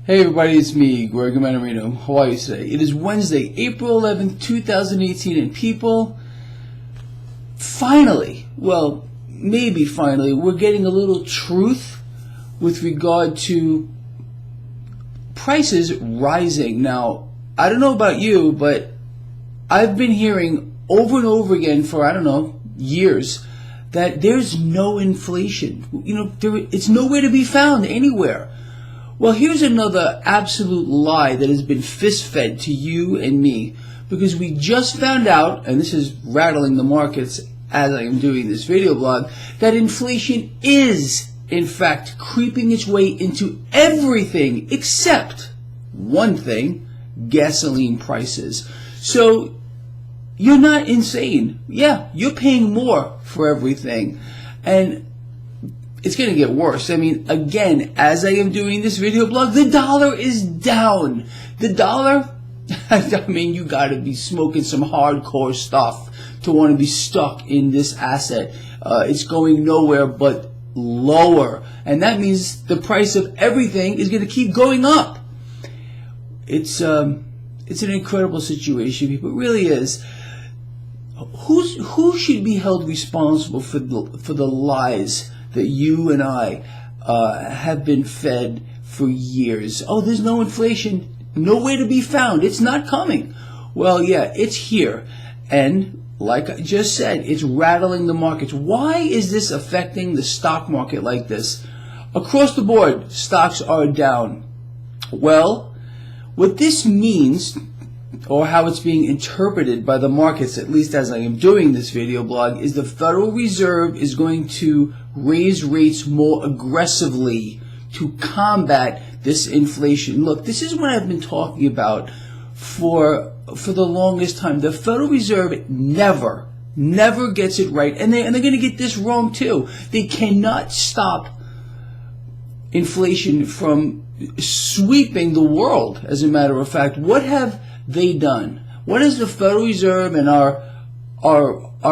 Hey everybody, it's me, Gregory Mannarino. How are you today? It is Wednesday, April 11th, 2018, and people, finally, well, maybe finally, we're getting a little truth with regard to prices rising. Now, I don't know about you, but I've been hearing over and over again for, years, that there's no inflation. It's nowhere to be found anywhere. Well, here's another absolute lie that has been fist-fed to you and me, because we just found out, and this is rattling the markets as I am doing this video blog, that inflation is, in fact, creeping its way into everything except one thing: gasoline prices. So, you're not insane. Yeah, you're paying more for everything. And it's going to get worse. I mean, again, as I am doing this video blog, the dollar is down. The dollar, I mean, you got to be smoking some hardcore stuff to want to be stuck in this asset. It's going nowhere but lower. And that means the price of everything is going to keep going up. It's an incredible situation, people. It really is. Who should be held responsible for the lies that you and I have been fed for years? Oh, there's no inflation, nowhere to be found, it's not coming. Well, yeah, it's here, and like I just said, it's rattling the markets. Why is this affecting the stock market like this? Across the board, stocks are down. Well, what this means, or how it's being interpreted by the markets, at least as I am doing this video blog, is the Federal Reserve is going to raise rates more aggressively to combat this inflation. Look, this is what I've been talking about for the longest time. The Federal Reserve never gets it right, and they're going to get this wrong too. They cannot stop inflation from sweeping the world. As a matter of fact, what have they done? What has the Federal Reserve and our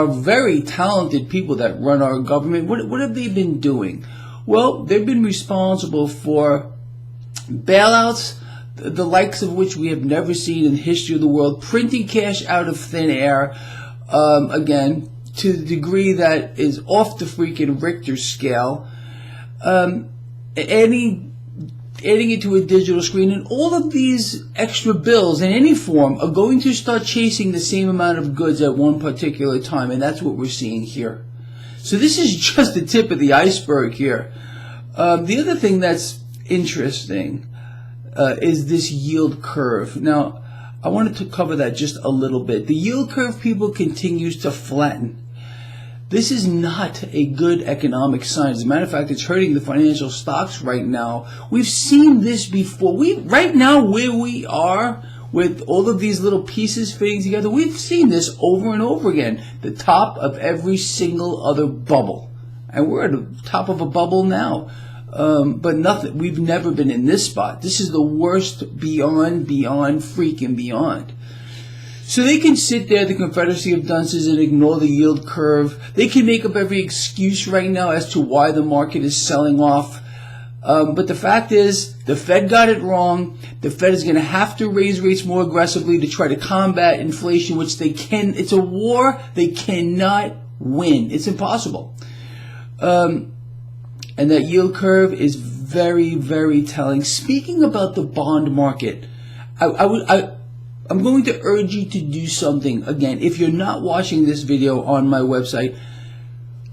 very talented people that run our government, what have they been doing? Well, they've been responsible for bailouts, the likes of which we have never seen in the history of the world, printing cash out of thin air, again, to the degree that is off the freaking Richter scale, adding it to a digital screen, and all of these extra bills in any form are going to start chasing the same amount of goods at one particular time, and that's what we're seeing here. So this is just the tip of the iceberg here. The other thing that's interesting is this yield curve. Now, I wanted to cover that just a little bit. The yield curve, people, continues to flatten. This is not a good economic sign. As a matter of fact, it's hurting the financial stocks right now. We've seen this before. Right now, where we are with all of these little pieces fitting together, we've seen this over and over again. The top of every single other bubble. And we're at the top of a bubble now. But nothing. We've never been in this spot. This is the worst beyond, freaking beyond. So they can sit there, the Confederacy of Dunces, and ignore the yield curve. They can make up every excuse right now as to why the market is selling off. But the fact is, the Fed got it wrong. The Fed is going to have to raise rates more aggressively to try to combat inflation, which they can. It's a war they cannot win. It's impossible. And that yield curve is very, very telling. Speaking about the bond market, I'm going to urge you to do something. Again, if you're not watching this video on my website,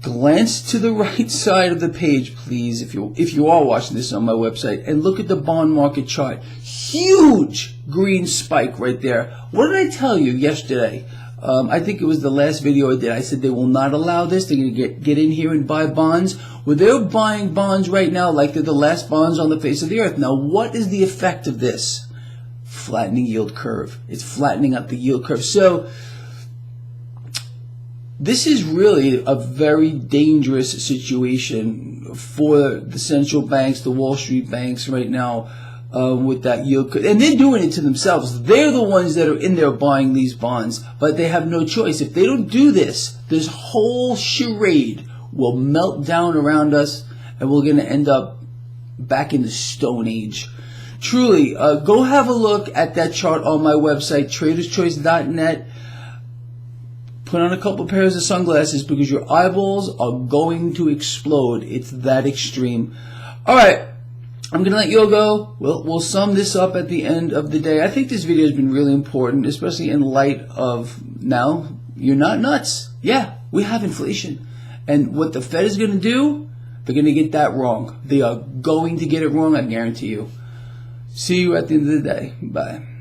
glance to the right side of the page, please, if you are watching this on my website, and look at the bond market chart. Huge green spike right there. What did I tell you yesterday? I think it was the last video I did. I said they will not allow this. They're going to get in here and buy bonds. Well, they're buying bonds right now like they're the last bonds on the face of the earth. Now, what is the effect of this? Flattening yield curve. It's flattening up the yield curve. So this is really a very dangerous situation for the central banks, the Wall Street banks right now, with that yield curve. And they're doing it to themselves. They're the ones that are in there buying these bonds, but they have no choice. If they don't do this, this whole charade will melt down around us, and we're going to end up back in the Stone Age. Truly, go have a look at that chart on my website, traderschoice.net. Put on a couple pairs of sunglasses because your eyeballs are going to explode. It's that extreme. All right, I'm going to let you all go. We'll sum this up at the end of the day. I think this video has been really important, especially in light of now, you're not nuts. Yeah, we have inflation. And what the Fed is going to do, they're going to get that wrong. They are going to get it wrong, I guarantee you. See you at the end of the day. Bye.